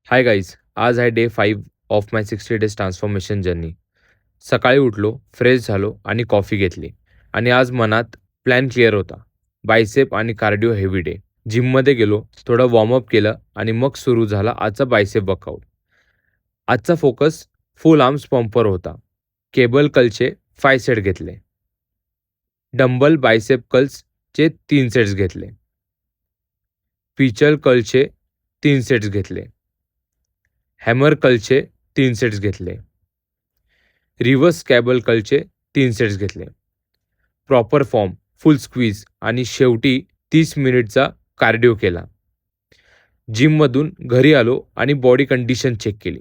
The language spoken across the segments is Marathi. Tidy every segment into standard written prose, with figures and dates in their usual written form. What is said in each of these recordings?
हाय गाईज, आज आहे day 5 of my 60 days transformation journey. सकाळी उठलो, फ्रेश झालो आणि कॉफी घेतली आणि आज मनात प्लॅन क्लिअर होता. बायसेप आणि कार्डिओ हेवी डे. जिममध्ये गेलो, थोडं वॉर्मअप केलं आणि मग सुरू झाला आजचा बायसेप वर्कआउट. आजचा फोकस फुल आर्म्स पंपवर होता. केबल कलचे 5 सेट घेतले. डंबल बायसेप कर्ल्सचे 3 सेट्स घेतले. पिचल कर्लचे 3 सेट्स घेतले. हॅमर कर्लचे 3 सेट्स घेतले. रिव्हर्स कॅबल कर्लचे 3 सेट्स घेतले. प्रॉपर फॉर्म, फुल स्क्वीज आणि शेवटी 30 मिनिटचा कार्डिओ केला. जिममधून घरी आलो आणि बॉडी कंडिशन चेक केली.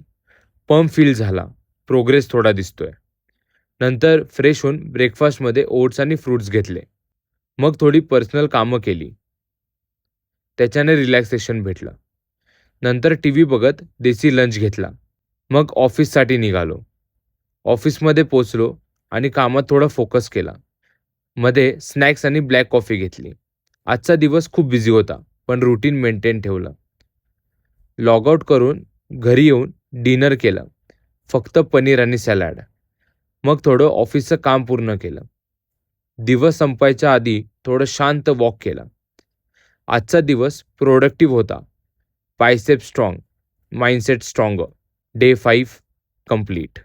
पंप फील झाला, प्रोग्रेस थोडा दिसतोय. नंतर फ्रेश होऊन ब्रेकफास्टमध्ये ओट्स आणि फ्रूट्स घेतले. मग थोडी पर्सनल कामं केली. त्याच्याने रिलॅक्सेशन भेटलं. नंतर टीव्ही बघत देसी लंच घेतला. मग ऑफिससाठी निघालो. ऑफिसमध्ये पोचलो आणि कामात थोडा फोकस केला. मध्ये स्नॅक्स आणि ब्लॅक कॉफी घेतली. आजचा दिवस खूप बिझी होता, पण रुटीन मेंटेन ठेवलं. लॉगआउट करून घरी येऊन डिनर केलं. फक्त पनीर आणि सॅलड. मग थोडं ऑफिसचं काम पूर्ण केलं. दिवस संपायच्या आधी थोडं शांत वॉक केला. आजचा दिवस प्रोडक्टिव्ह होता. Bicep strong, mindset stronger. Day 5 complete.